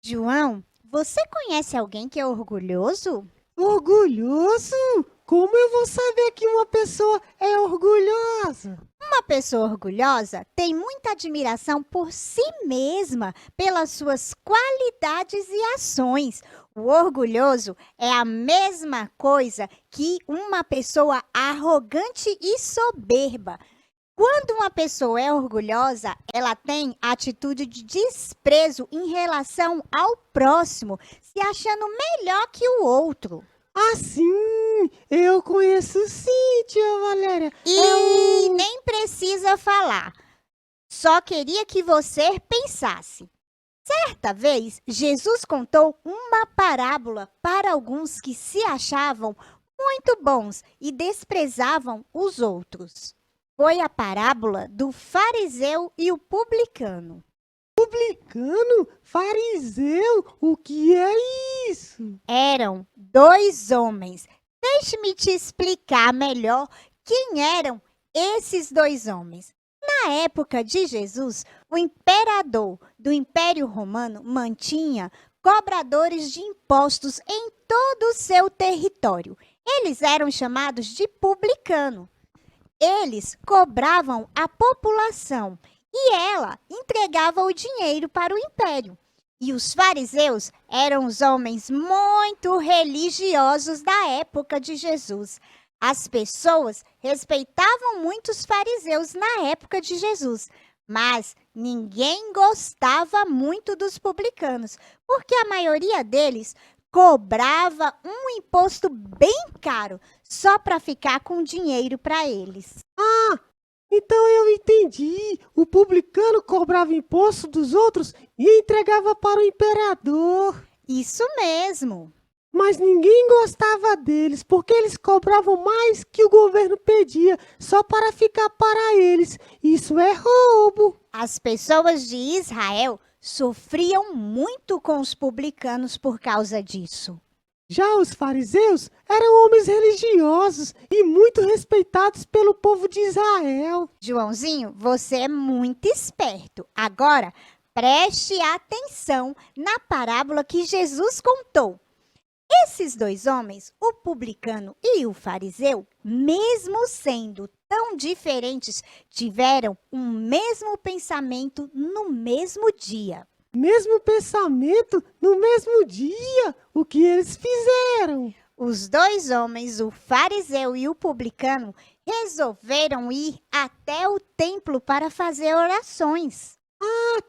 João, você conhece alguém que é orgulhoso? Orgulhoso? Como eu vou saber que uma pessoa é orgulhosa? Uma pessoa orgulhosa tem muita admiração por si mesma, pelas suas qualidades e ações. O orgulhoso é a mesma coisa que uma pessoa arrogante e soberba. Quando uma pessoa é orgulhosa, ela tem atitude de desprezo em relação ao próximo, se achando melhor que o outro. Sim, eu conheço sim, tia Valéria. E nem precisa falar. Só queria que você pensasse. Certa vez, Jesus contou uma parábola para alguns que se achavam muito bons e desprezavam os outros. Foi a parábola do fariseu e o publicano. Publicano? Fariseu? O que é isso? Eram dois homens. Deixe-me te explicar melhor quem eram esses dois homens. Na época de Jesus, o imperador do Império Romano mantinha cobradores de impostos em todo o seu território. Eles eram chamados de publicano. Eles cobravam a população e ela entregava o dinheiro para o império. E os fariseus eram os homens muito religiosos da época de Jesus. As pessoas respeitavam muito os fariseus na época de Jesus, mas ninguém gostava muito dos publicanos, porque a maioria deles cobrava um imposto bem caro só para ficar com dinheiro para eles. Então eu entendi. O publicano cobrava imposto dos outros e entregava para o imperador. Isso mesmo. Mas ninguém gostava deles, porque eles cobravam mais que o governo pedia, só para ficar para eles. Isso é roubo. As pessoas de Israel sofriam muito com os publicanos por causa disso. Já os fariseus eram homens religiosos e muito respeitados pelo povo de Israel. Joãozinho, você é muito esperto. Agora, preste atenção na parábola que Jesus contou. Esses dois homens, o publicano e o fariseu, mesmo sendo tão diferentes, tiveram um mesmo pensamento no mesmo dia. Mesmo pensamento no mesmo dia, o que eles fizeram? Os dois homens, o fariseu e o publicano, resolveram ir até o templo para fazer orações.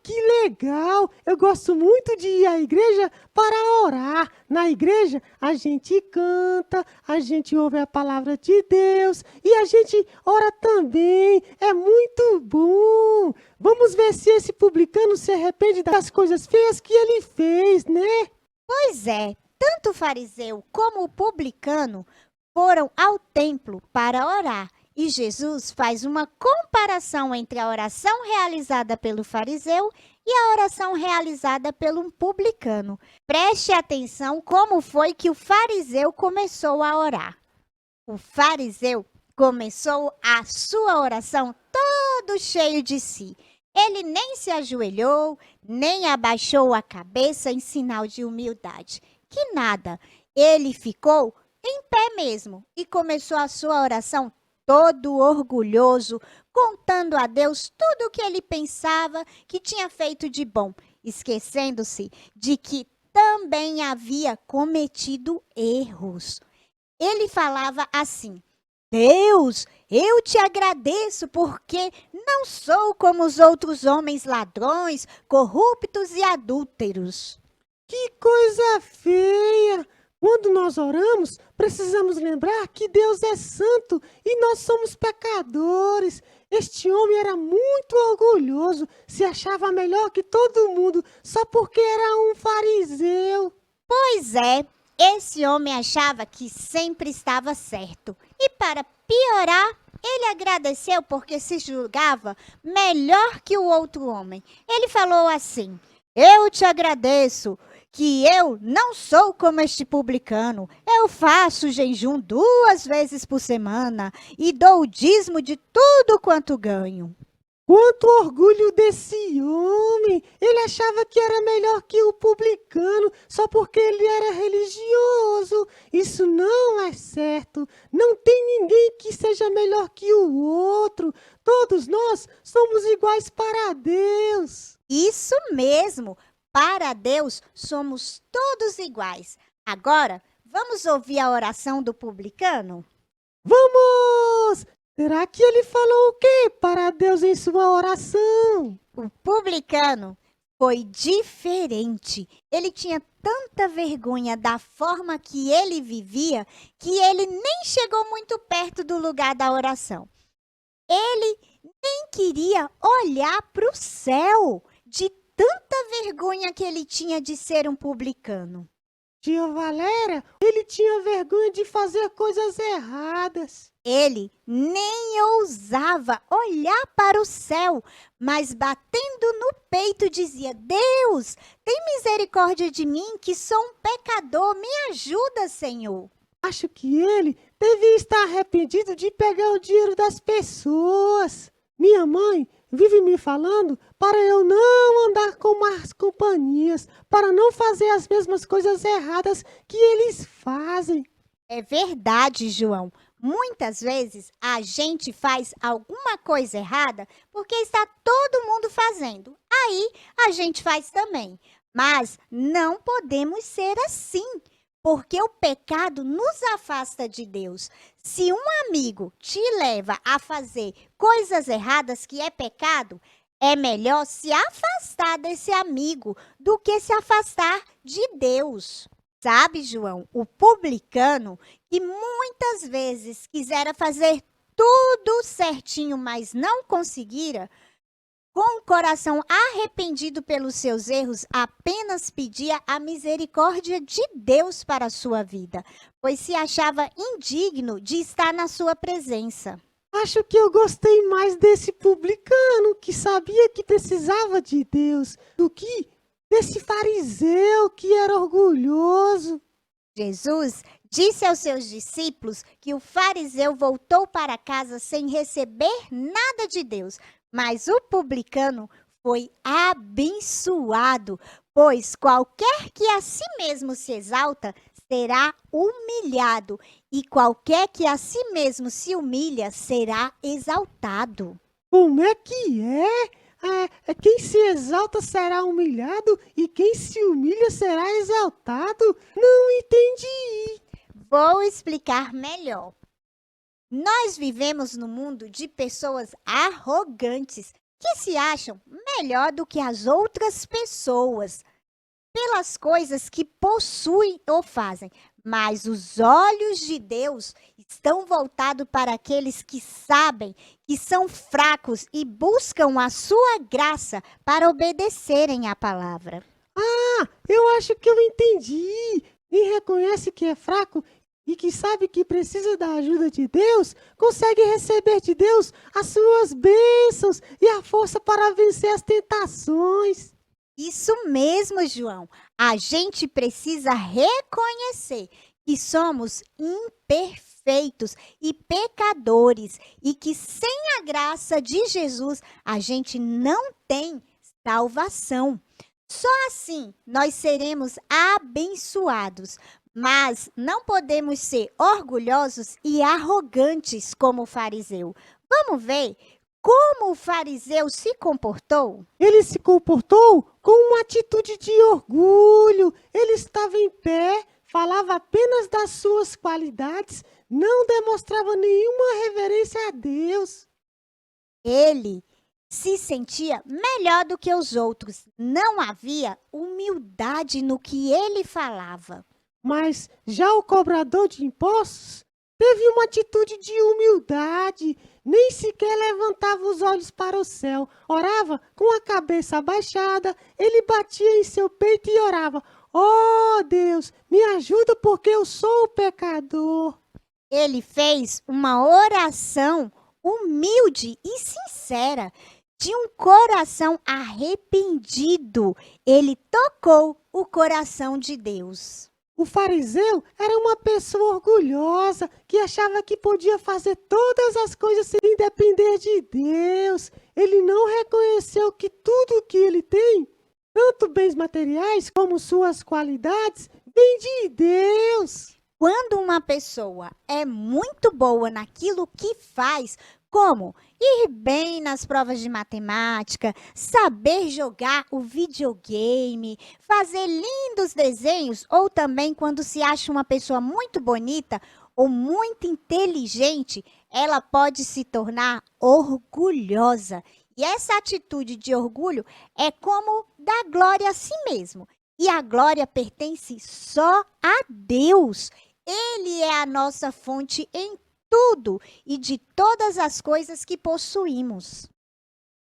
Que legal! Eu gosto muito de ir à igreja para orar. Na igreja, a gente canta, a gente ouve a palavra de Deus e a gente ora também. É muito bom! Vamos ver se esse publicano se arrepende das coisas feias que ele fez, né? Pois é, tanto o fariseu como o publicano foram ao templo para orar. E Jesus faz uma comparação entre a oração realizada pelo fariseu e a oração realizada pelo publicano. Preste atenção como foi que o fariseu começou a orar. O fariseu começou a sua oração todo cheio de si. Ele nem se ajoelhou, nem abaixou a cabeça em sinal de humildade. Que nada, ele ficou em pé mesmo e começou a sua oração todo orgulhoso, contando a Deus tudo o que ele pensava que tinha feito de bom, esquecendo-se de que também havia cometido erros. Ele falava assim: Deus, eu te agradeço porque não sou como os outros homens ladrões, corruptos e adúlteros. Que coisa feia! Quando nós oramos, precisamos lembrar que Deus é santo e nós somos pecadores. Este homem era muito orgulhoso, se achava melhor que todo mundo só porque era um fariseu. Pois é, esse homem achava que sempre estava certo. E para piorar, ele agradeceu porque se julgava melhor que o outro homem. Ele falou assim: eu te agradeço que eu não sou como este publicano. Eu faço jejum 2 vezes por semana e dou o dízimo de tudo quanto ganho. Quanto orgulho desse homem! Ele achava que era melhor que o publicano só porque ele era religioso. Isso não é certo. Não tem ninguém que seja melhor que o outro. Todos nós somos iguais para Deus. Isso mesmo! Para Deus somos todos iguais. Agora, vamos ouvir a oração do publicano? Vamos! Será que ele falou o quê para Deus em sua oração? O publicano foi diferente. Ele tinha tanta vergonha da forma que ele vivia que ele nem chegou muito perto do lugar da oração. Ele nem queria olhar para o céu de tanta vergonha que ele tinha de ser um publicano. Tia Valéria, ele tinha vergonha de fazer coisas erradas. Ele nem ousava olhar para o céu, mas batendo no peito dizia: Deus, tem misericórdia de mim, que sou um pecador, me ajuda, Senhor. Acho que ele devia estar arrependido de pegar o dinheiro das pessoas. Minha mãe vive me falando para eu não andar com más companhias, para não fazer as mesmas coisas erradas que eles fazem. É verdade, João. Muitas vezes a gente faz alguma coisa errada porque está todo mundo fazendo. Aí a gente faz também. Mas não podemos ser assim, porque o pecado nos afasta de Deus. Se um amigo te leva a fazer coisas erradas que é pecado, é melhor se afastar desse amigo do que se afastar de Deus. Sabe, João, o publicano que muitas vezes quisera fazer tudo certinho, mas não conseguira, com o coração arrependido pelos seus erros, apenas pedia a misericórdia de Deus para a sua vida, pois se achava indigno de estar na sua presença. Acho que eu gostei mais desse publicano que sabia que precisava de Deus do que desse fariseu que era orgulhoso. Jesus disse aos seus discípulos que o fariseu voltou para casa sem receber nada de Deus, mas o publicano foi abençoado, pois qualquer que a si mesmo se exalta será humilhado, e qualquer que a si mesmo se humilha será exaltado. Como é que é? Quem se exalta será humilhado e quem se humilha será exaltado? Não entendi. Vou explicar melhor. Nós vivemos no mundo de pessoas arrogantes que se acham melhor do que as outras pessoas pelas coisas que possuem ou fazem. Mas os olhos de Deus estão voltados para aqueles que sabem que são fracos e buscam a sua graça para obedecerem à palavra. Eu acho que eu entendi. Quem reconhece que é fraco e que sabe que precisa da ajuda de Deus, consegue receber de Deus as suas bênçãos e a força para vencer as tentações. Isso mesmo, João. A gente precisa reconhecer que somos imperfeitos e pecadores e que sem a graça de Jesus a gente não tem salvação. Só assim nós seremos abençoados, mas não podemos ser orgulhosos e arrogantes como o fariseu. Vamos ver como o fariseu se comportou? Ele se comportou com uma atitude de orgulho. Ele estava em pé, falava apenas das suas qualidades, não demonstrava nenhuma reverência a Deus. Ele se sentia melhor do que os outros. Não havia humildade no que ele falava. Mas já o cobrador de impostos teve uma atitude de humildade, nem sequer levantava os olhos para o céu. Orava com a cabeça abaixada, ele batia em seu peito e orava: "Oh Deus, me ajuda porque eu sou o pecador." Ele fez uma oração humilde e sincera, de um coração arrependido. Ele tocou o coração de Deus. O fariseu era uma pessoa orgulhosa que achava que podia fazer todas as coisas sem depender de Deus. Ele não reconheceu que tudo o que ele tem, tanto bens materiais como suas qualidades, vem de Deus. Quando uma pessoa é muito boa naquilo que faz, como ir bem nas provas de matemática, saber jogar o videogame, fazer lindos desenhos, ou também quando se acha uma pessoa muito bonita ou muito inteligente, ela pode se tornar orgulhosa. E essa atitude de orgulho é como dar glória a si mesmo. E a glória pertence só a Deus. Ele é a nossa fonte em tudo e de todas as coisas que possuímos.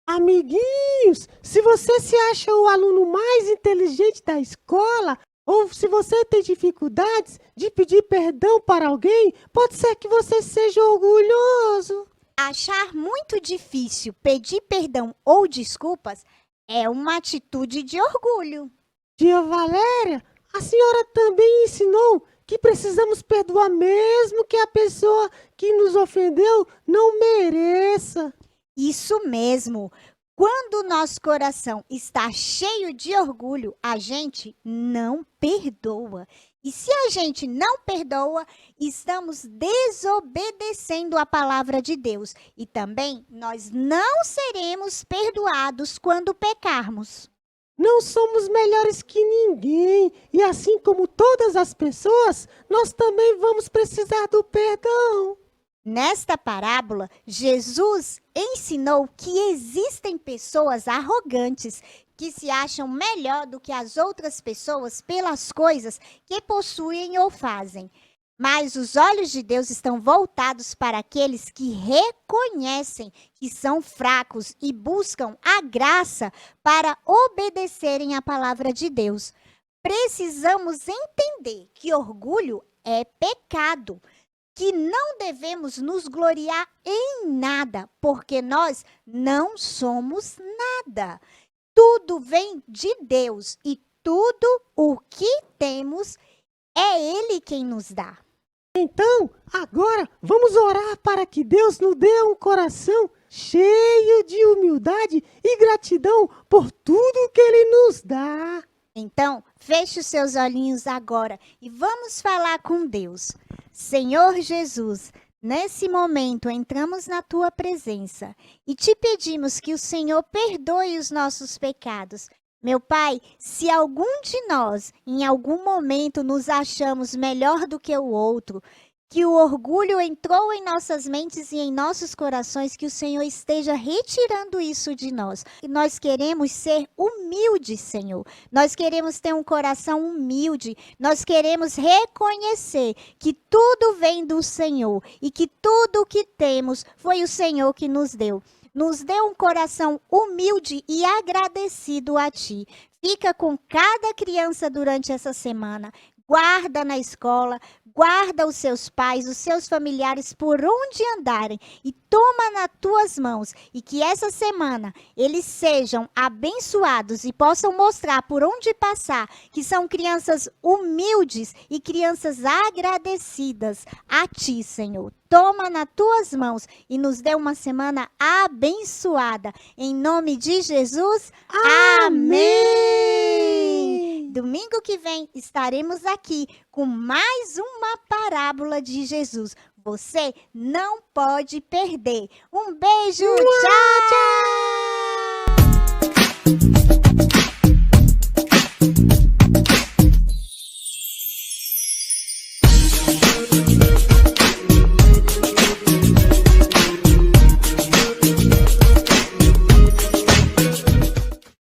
Amiguinhos, se você se acha o aluno mais inteligente da escola, ou se você tem dificuldades de pedir perdão para alguém, pode ser que você seja orgulhoso. Achar muito difícil pedir perdão ou desculpas é uma atitude de orgulho. Tia Valéria, a senhora também ensinou que precisamos perdoar mesmo que a pessoa que nos ofendeu não mereça. Isso mesmo. Quando o nosso coração está cheio de orgulho, a gente não perdoa. E se a gente não perdoa, estamos desobedecendo a palavra de Deus. E também nós não seremos perdoados quando pecarmos. Não somos melhores que ninguém, e assim como todas as pessoas, nós também vamos precisar do perdão. Nesta parábola, Jesus ensinou que existem pessoas arrogantes que se acham melhor do que as outras pessoas pelas coisas que possuem ou fazem. Mas os olhos de Deus estão voltados para aqueles que reconhecem que são fracos e buscam a graça para obedecerem à palavra de Deus. Precisamos entender que orgulho é pecado, que não devemos nos gloriar em nada, porque nós não somos nada. Tudo vem de Deus e tudo o que temos é Ele quem nos dá. Então, agora vamos orar para que Deus nos dê um coração cheio de humildade e gratidão por tudo que Ele nos dá. Então, feche os seus olhinhos agora e vamos falar com Deus. Senhor Jesus, nesse momento entramos na Tua presença e te pedimos que o Senhor perdoe os nossos pecados. Meu Pai, se algum de nós, em algum momento, nos achamos melhor do que o outro, que o orgulho entrou em nossas mentes e em nossos corações, que o Senhor esteja retirando isso de nós. E nós queremos ser humildes, Senhor. Nós queremos ter um coração humilde. Nós queremos reconhecer que tudo vem do Senhor e que tudo o que temos foi o Senhor que nos deu. Nos dê um coração humilde e agradecido a Ti. Fica com cada criança durante essa semana. Guarda na escola, guarda os seus pais, os seus familiares por onde andarem e toma nas tuas mãos e que essa semana eles sejam abençoados e possam mostrar por onde passar que são crianças humildes e crianças agradecidas a Ti, Senhor. Toma nas tuas mãos e nos dê uma semana abençoada. Em nome de Jesus, amém! Domingo que vem estaremos aqui com mais uma parábola de Jesus. Você não pode perder. Um beijo, tchau!